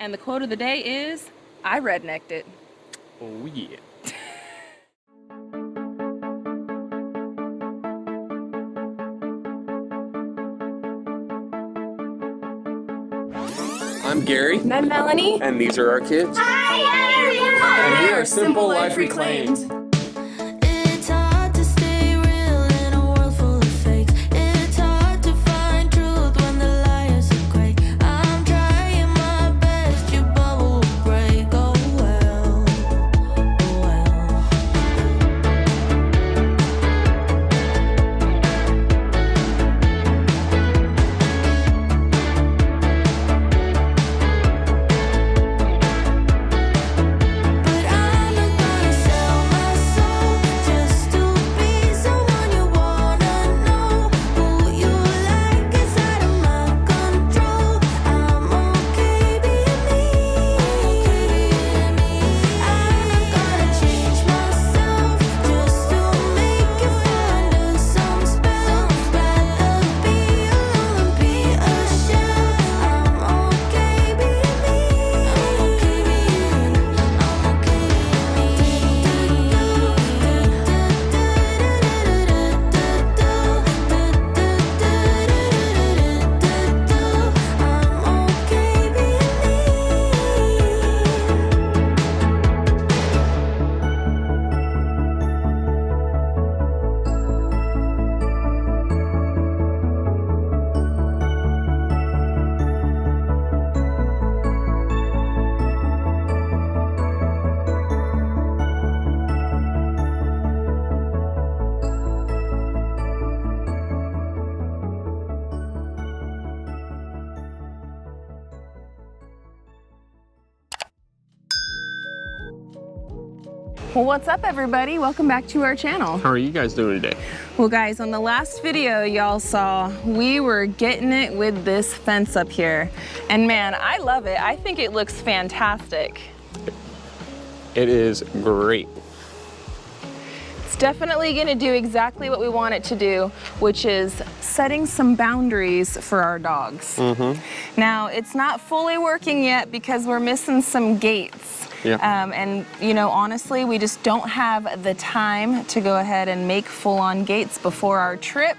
And the quote of the day is, I rednecked it. Oh yeah. I'm Gary. And I'm Melanie. And these are our kids. Hi, everyone! And we are Simple Life Reclaimed. Well, what's up, everybody? Welcome back to our channel. How are you guys doing today? Well, guys, on the last video y'all saw, we were getting it with this fence up here. And man, I love it. I think it looks fantastic. It is great. It's definitely gonna do exactly what we want it to do, which is setting some boundaries for our dogs. Now, it's not fully working yet because we're missing some gates. Yeah. And you know, honestly, we just don't have the time to go ahead and make full-on gates before our trip,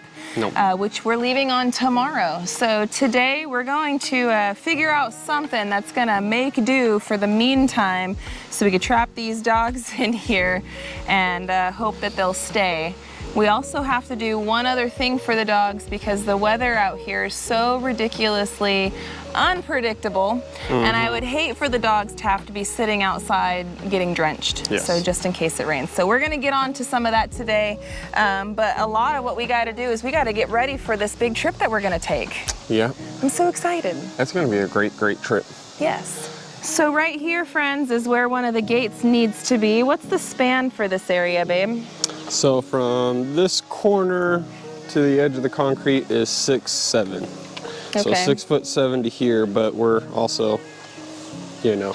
which we're leaving on tomorrow. So today we're going to figure out something that's gonna make do for the meantime, so we could trap these dogs in here and hope that they'll stay. We also have to do one other thing for the dogs because the weather out here is so ridiculously unpredictable, and I would hate for the dogs to have to be sitting outside getting drenched. Yes. So just in case it rains. So we're gonna get on to some of that today, but a lot of what we gotta do is we gotta get ready for this big trip that we're gonna take. Yeah. I'm so excited. That's gonna be a great trip. Yes. So right here, friends, is where one of the gates needs to be. What's the span for this area, babe? So from this corner to the edge of the concrete is 6'7". So Okay. 6'7" to here, but we're also, you know,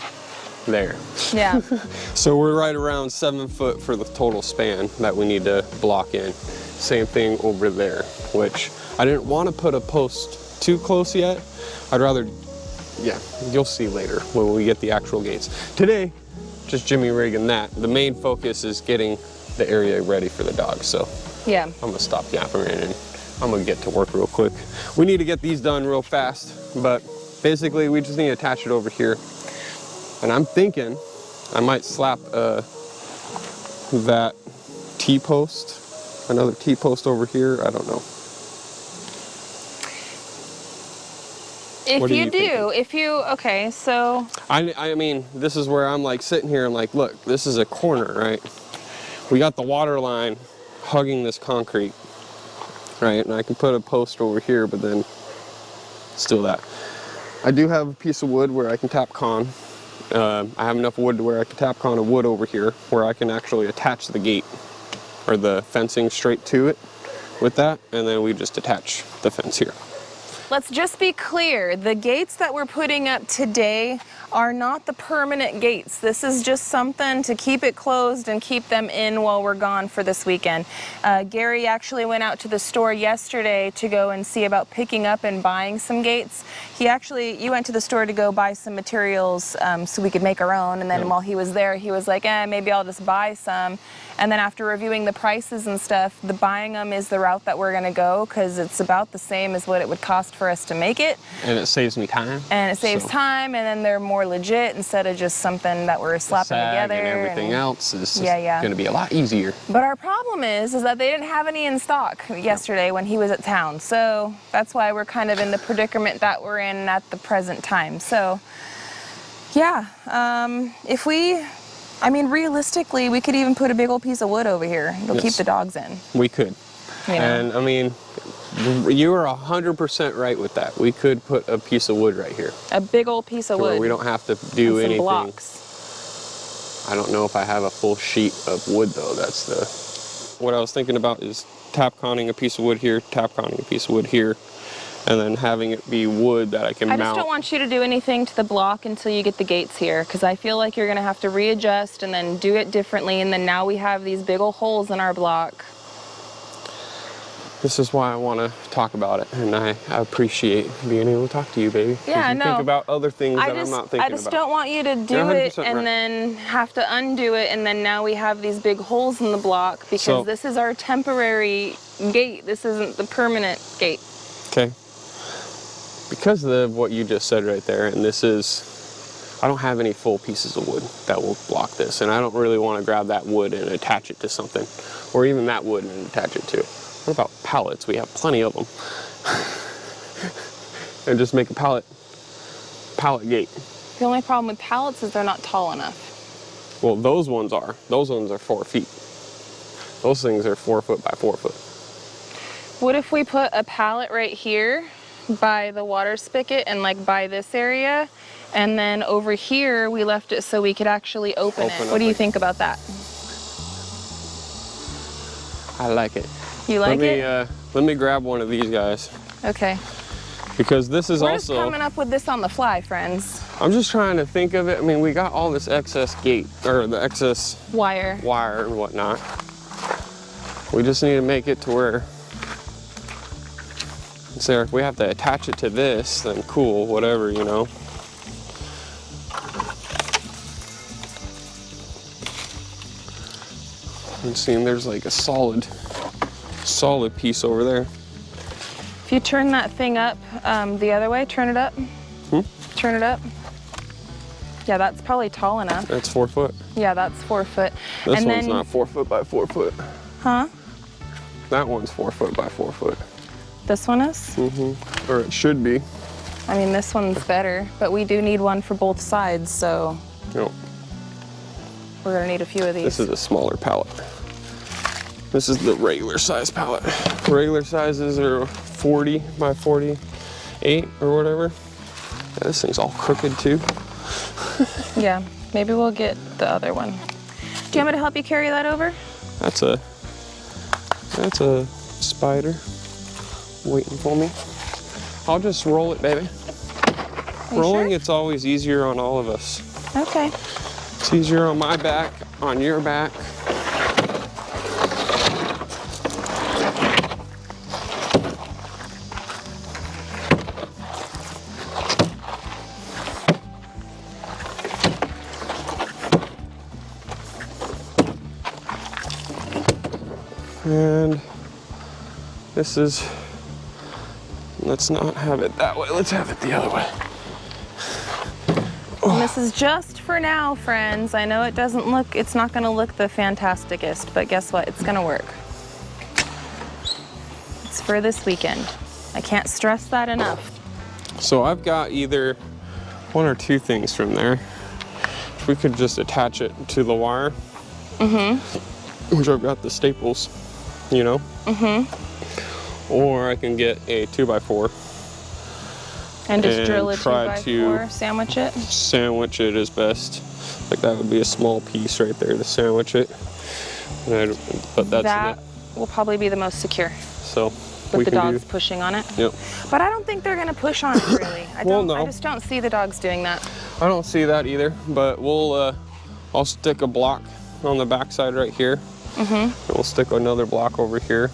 there. Yeah. So we're right around 7 foot for the total span that we need to block in. Same thing over there, which I didn't want to put a post too close yet. I'd rather, yeah, you'll see later when we get the actual gates. Today, just Jimmy rigging that. The main focus is getting the area ready for the dogs. So Yeah. I'm gonna stop yapping and I'm gonna get to work real quick. We need to get these done real fast, but basically we just need to attach it over here. And I'm thinking I might slap that T-post, another T-post over here. I don't know. If you do, okay, so. I mean, this is where I'm like sitting here and like, look, this is a corner, right? We got the water line hugging this concrete, right? And I can put a post over here, but then still that. I do have a piece of wood where I can tap con. I have enough wood to where I can tap con a wood over here where I can actually attach the gate or the fencing straight to it with that, and then we just attach the fence here. let's just be clear. The gates that we're putting up today are not the permanent gates. This is just something to keep it closed and keep them in while we're gone for this weekend. Gary actually went out to the store yesterday to go and see about picking up and buying some gates. You went to the store to go buy some materials so we could make our own, and then while he was there, he was like, maybe I'll just buy some. And then after reviewing the prices and stuff, the buying them is the route that we're gonna go, because it's about the same as what it would cost for us to make it. And it saves me time. And it saves time, and then they're more legit instead of just something that we're slapping together. And everything else is just gonna be a lot easier. But our problem is that they didn't have any in stock yesterday when he was at town. So that's why we're kind of in the predicament that we're in at the present time. So yeah, realistically, we could even put a big old piece of wood over here. It'll keep the dogs in. We could. You know? And I mean, you are 100% right with that. We could put a piece of wood right here. A big old piece of wood. Where we don't have to do anything. Blocks. I don't know if I have a full sheet of wood though. What I was thinking about is tap-conning a piece of wood here, tap-conning a piece of wood here, and then having it be wood that I can mount. I just don't want you to do anything to the block until you get the gates here, because I feel like you're going to have to readjust and then do it differently, and then now we have these big old holes in our block. This is why I want to talk about it, and I appreciate being able to talk to you, baby. Yeah, you think about other things that I'm not thinking about. I just don't want you to do it and then have to undo it, and then now we have these big holes in the block, because this is our temporary gate. This isn't the permanent gate. Okay. Because of what you just said right there, and I don't have any full pieces of wood that will block this, and I don't really want to grab that wood and attach it to something, or even that wood and attach it to. What about pallets? We have plenty of them. And just make a pallet gate. The only problem with pallets is they're not tall enough. Well, those ones are. Those ones are 4 feet. Those things are 4 foot by 4 foot. What if we put a pallet right here by the water spigot and like by this area, and then over here we left it so we could actually open it? What do you think about that? I like it. You like it? Let me grab one of these guys. Okay. Because this is We're also... just coming up with this on the fly, friends. I'm just trying to think of it. I mean, we got all this excess gate, or the excess wire and whatnot. We just need to make it to where... So if we have to attach it to this, then cool, whatever, you know. I'm seeing there's like a solid piece over there. If you turn that thing up the other way, turn it up. Turn it up. Yeah, that's probably tall enough. That's 4 foot. Yeah, that's 4 foot. This one's not 4 foot by 4 foot. Huh? That one's 4 foot by 4 foot. This one is? Or it should be. I mean, this one's better, but we do need one for both sides, so Yep. We're gonna need a few of these. This is a smaller pallet. This is the regular size pallet. Regular sizes are 40 by 48 or whatever. Yeah, this thing's all crooked too. Yeah, maybe we'll get the other one. Do you want me to help you carry that over? That's a spider waiting for me. I'll just roll it, baby. Rolling, it's always easier on all of us. Okay. It's easier on my back, on your back. And this is, let's not have it that way, let's have it the other way. And this is just for now, friends. I know it's not gonna look the fantasticest, but guess what? It's gonna work. It's for this weekend. I can't stress that enough. So I've got either one or two things from there. We could just attach it to the wire. Which I've got the staples, you know? Or I can get a 2x4. And just drill a 2x4, sandwich it? Sandwich it is best. Like that would be a small piece right there to sandwich it. And I'd put that will probably be the most secure. So With the dogs pushing on it? Yep. But I don't think they're gonna push on it really. Well, no. I just don't see the dogs doing that. I don't see that either, but I'll stick a block on the backside right here. And we'll stick another block over here.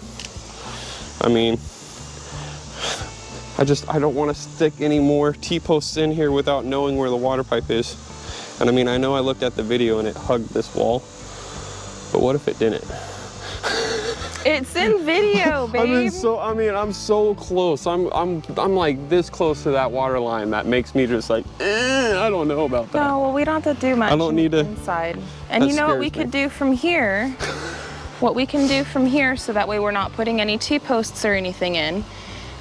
I mean, I don't want to stick any more T-posts in here without knowing where the water pipe is. And I mean, I know I looked at the video and it hugged this wall, but what if it didn't? It's in video, babe. I'm so close. I'm like this close to that water line. That makes me just like, I don't know about that. No, well, we don't have to do much. I don't need to inside. And you know what we could do from here? What we can do from here, so that way we're not putting any T-posts or anything in.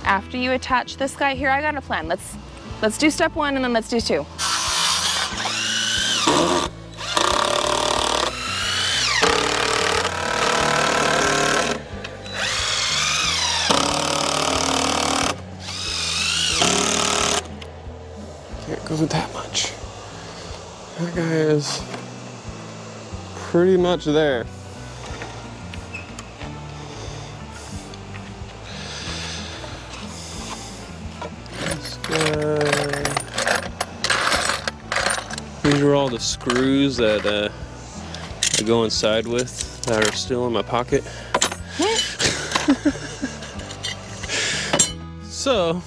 After you attach this guy here, I got a plan. Let's do step 1 and then let's do 2. Can't go that much. That guy is pretty much there. These are all the screws that I go inside with that are still in my pocket. So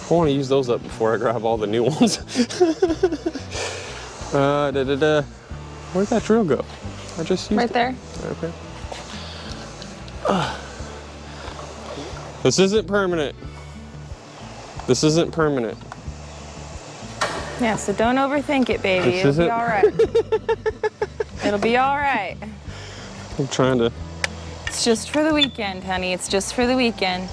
I want to use those up before I grab all the new ones. Where'd that drill go? I just used right there. Okay. This isn't permanent. This isn't permanent. Yeah, so don't overthink it, baby. It'll be all right. It'll be all right. I'm trying to. It's just for the weekend, honey. It's just for the weekend.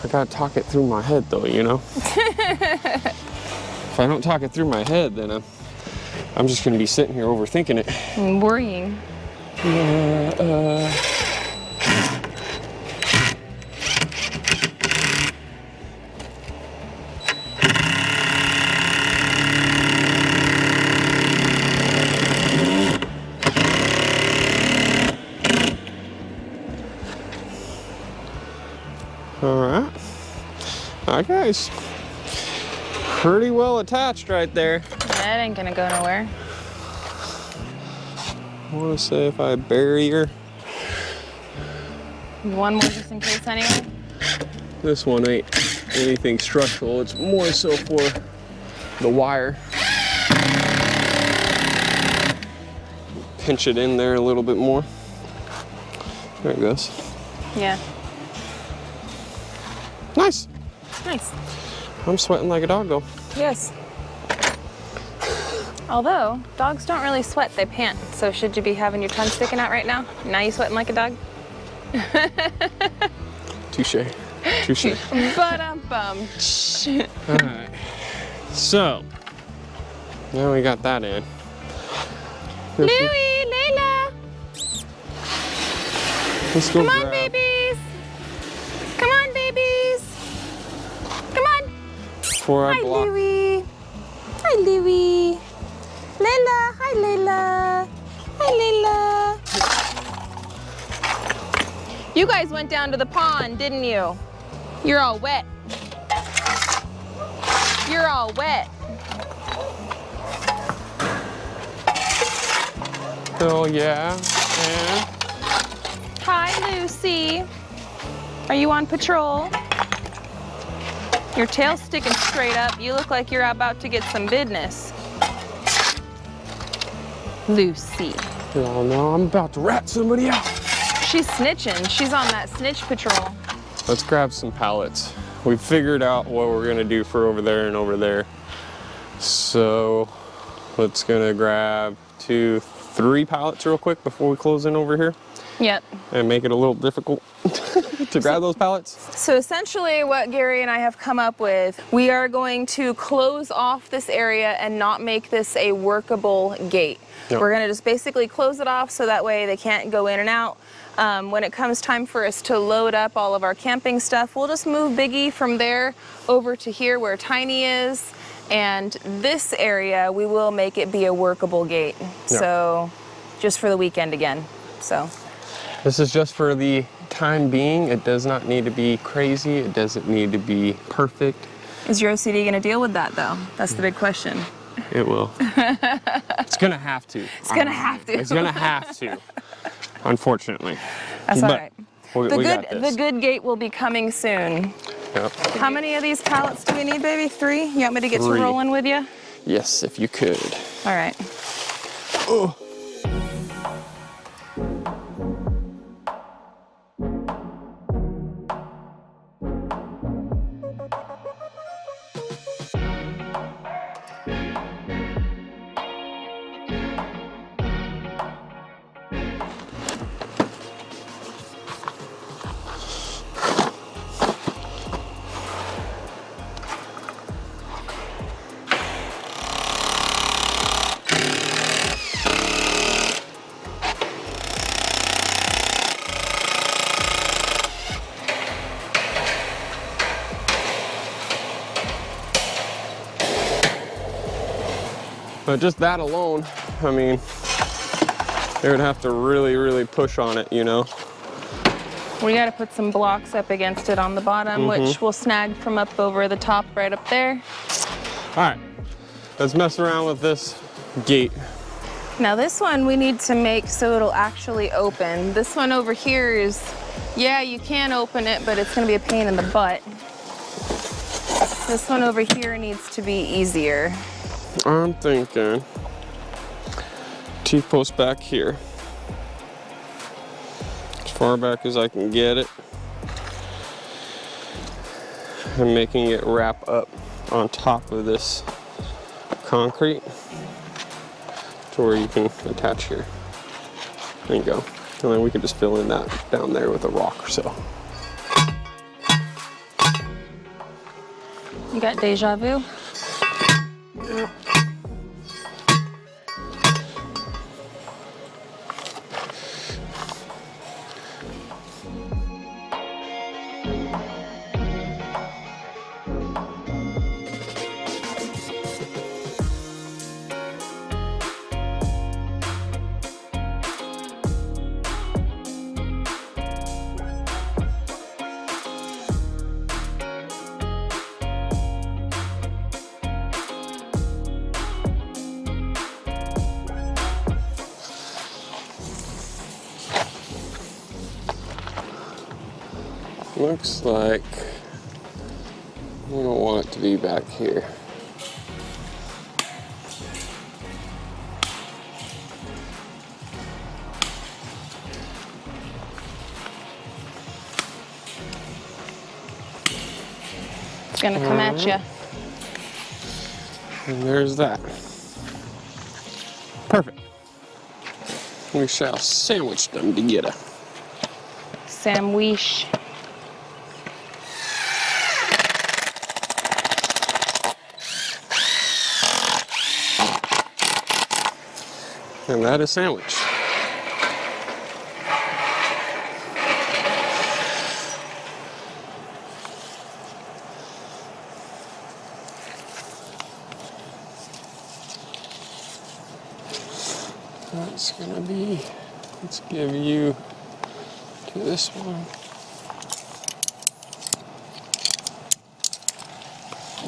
I gotta talk it through my head though, you know? If I don't talk it through my head, then I'm just gonna be sitting here overthinking it. And worrying. Alright. Okay. Pretty well attached right there. That ain't gonna go nowhere. I want to say if I bury her. One more just in case anyway. This one ain't anything structural. It's more so for the wire. Pinch it in there a little bit more. There it goes. Yeah. Nice. Nice. I'm sweating like a dog though. Yes. Although, dogs don't really sweat, they pant. So should you be having your tongue sticking out right now? Now you sweating like a dog? Touche. Touche. Ba-dum-bum. Alright. So, now we got that in. Louie, Layla! Let's go Come on, grab. babies! Come on, babies! Come on! Before I Hi, block. Louie. Hi, Louie. Layla. Hi, Layla. Hi, Layla. You guys went down to the pond, didn't you? You're all wet. You're all wet. Oh yeah. And Hi, Lucy. Are you on patrol? Your tail's sticking straight up. You look like you're about to get some business. Lucy. oh no, I'm about to rat somebody out. She's snitching. She's on that snitch patrol. Let's grab some pallets. We've figured out what we're gonna do for over there and over there. So let's gonna grab 2, 3 pallets real quick before we close in over here Yep. and make it a little difficult to grab those pallets. So essentially what Gary and I have come up with, we are going to close off this area and not make this a workable gate. Yep. We're gonna just basically close it off so that way they can't go in and out. When it comes time for us to load up all of our camping stuff, we'll just move Biggie from there over to here where Tiny is. And this area, we will make it be a workable gate. Yeah. So just for the weekend again, so. This is just for the time being. It does not need to be crazy. It doesn't need to be perfect. Is your OCD gonna deal with that though? That's the big question. It will. It's gonna have to. It's gonna have to. It's gonna have to, unfortunately. That's all right. We got this. The good gate will be coming soon. Yep. How many of these pallets do we need, baby? 3? You want me to get 3. to rolling with you? Yes, if you could. All right. Oh. But just that alone, I mean, they would have to really, really push on it, you know? We got to put some blocks up against it on the bottom, which we'll snag from up over the top right up there. All right, let's mess around with this gate. Now this one we need to make so it'll actually open. This one over here is, yeah, you can open it, but it's gonna be a pain in the butt. This one over here needs to be easier. I'm thinking T-post back here. As far back as I can get it. And making it wrap up on top of this concrete to where you can attach here. There you go. And then we can just fill in that down there with a rock or so. You got deja vu? Yeah. Looks like we don't want it to be back here. It's gonna come at you. And there's that. Perfect. We shall sandwich them together. Sandwich. And that is sandwich. That's gonna be, let's give you to this one.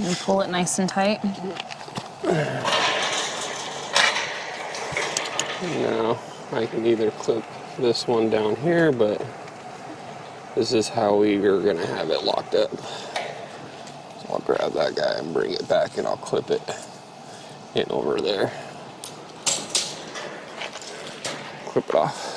And pull it nice and tight. Now I can either clip this one down here, but this is how we are gonna have it locked up. So I'll grab that guy and bring it back and I'll clip it in over there. Clip it off.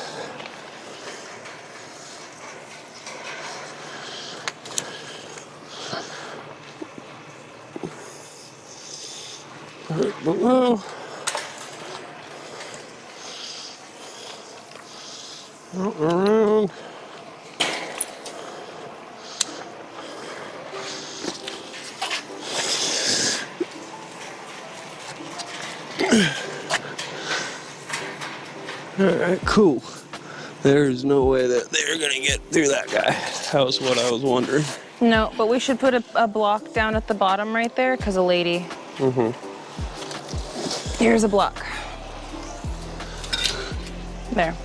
Right below. Out around. All right, cool. There's no way that they're gonna get through that guy. That was what I was wondering. No, but we should put a block down at the bottom right there because a lady Here's a block. There.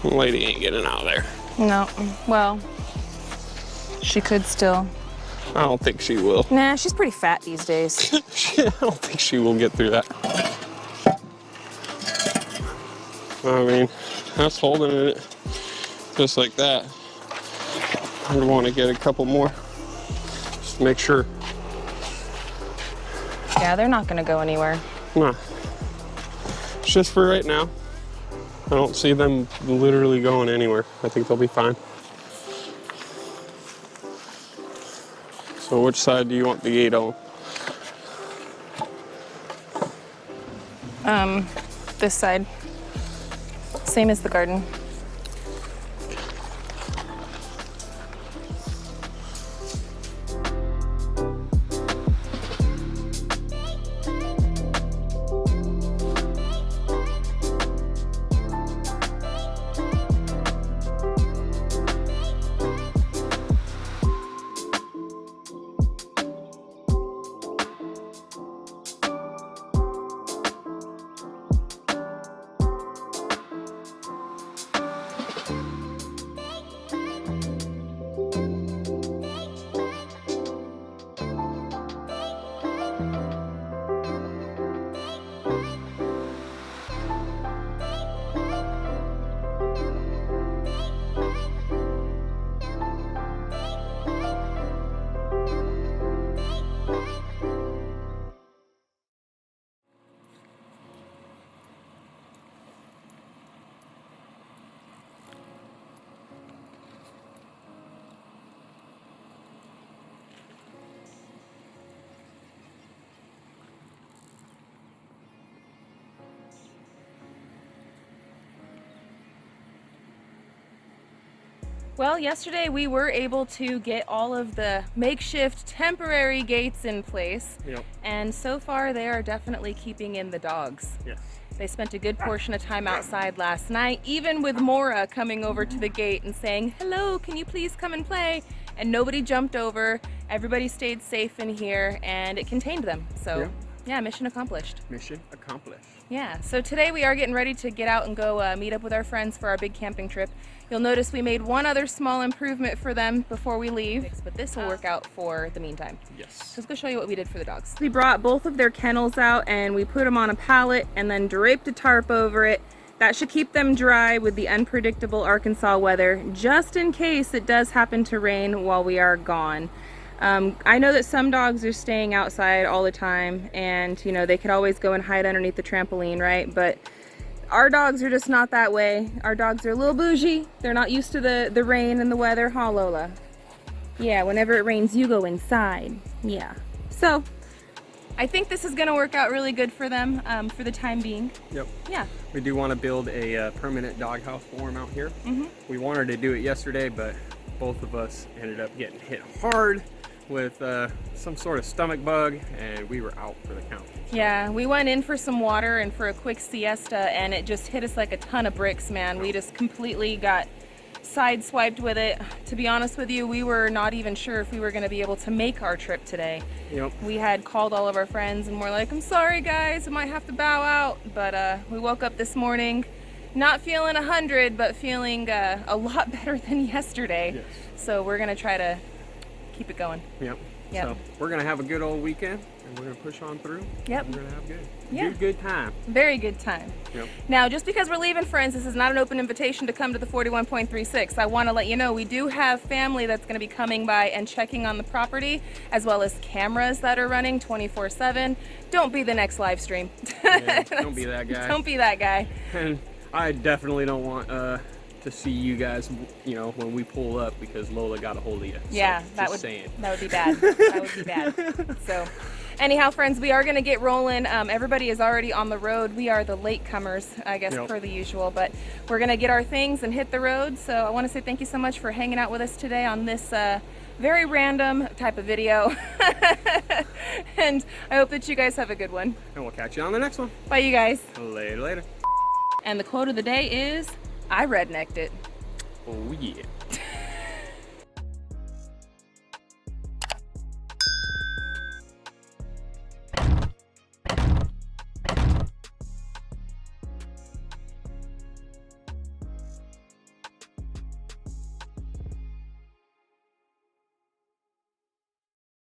Lady ain't getting out of there. No, well, she could still. I don't think she will. Nah, she's pretty fat these days. I don't think she will get through that. I mean, that's holding it just like that. I want to get a couple more, just to make sure. Yeah, they're not gonna go anywhere. Nah, it's just for right now. I don't see them literally going anywhere. I think they'll be fine. So which side do you want the gate on? This side. Same as the garden. Well, yesterday we were able to get all of the makeshift temporary gates in place. Yep. And so far they are definitely keeping in the dogs. Yes. They spent a good portion of time outside last night, even with Mora coming over to the gate and saying, "Hello, can you please come and play?" And nobody jumped over. Everybody stayed safe in here and it contained them. So yeah, mission accomplished. Mission accomplished. Yeah, so today we are getting ready to get out and go meet up with our friends for our big camping trip. You'll notice we made one other small improvement for them before we leave, but this will work out for the meantime. Yes. So let's go show you what we did for the dogs. We brought both of their kennels out and we put them on a pallet and then draped a tarp over it. That should keep them dry with the unpredictable Arkansas weather, just in case it does happen to rain while we are gone. I know that some dogs are staying outside all the time and, you know, they could always go and hide underneath the trampoline, right? But our dogs are just not that way. Our dogs are a little bougie. They're not used to the rain and the weather. Huh, Lola? Yeah, whenever it rains, you go inside. Yeah. So, I think this is going to work out really good for them for the time being. Yep. Yeah. We do want to build a permanent doghouse for them out here. We wanted to do it yesterday, but both of us ended up getting hit hard with some sort of stomach bug and we were out for the count. Yeah, we went in for some water and for a quick siesta and it just hit us like a ton of bricks, man. We just completely got sideswiped with it. To be honest with you, we were not even sure if we were going to be able to make our trip today. Yep. We had called all of our friends and we're like, "I'm sorry guys, I might have to bow out." But we woke up this morning not feeling 100, but feeling a lot better than yesterday. Yes. So we're going to try to keep it going. Yep. So we're going to have a good old weekend and we're going to push on through. Yep. We're going to have good time. Very good time. Yep. Now, just because we're leaving, friends, this is not an open invitation to come to the 41.36. I want to let you know we do have family that's going to be coming by and checking on the property, as well as cameras that are running 24/7. Don't be the next live stream. Yeah, don't be that guy. Don't be that guy. And I definitely don't want to see you guys, you know, when we pull up because Lola got a hold of you. Yeah, so, that would be bad. That would be bad. So, anyhow, friends, we are going to get rolling. Everybody is already on the road. We are the latecomers, I guess, per the usual, but we're going to get our things and hit the road. So I want to say thank you so much for hanging out with us today on this very random type of video. And I hope that you guys have a good one. And we'll catch you on the next one. Bye, you guys. Later. And the quote of the day is, "I rednecked it." Oh yeah.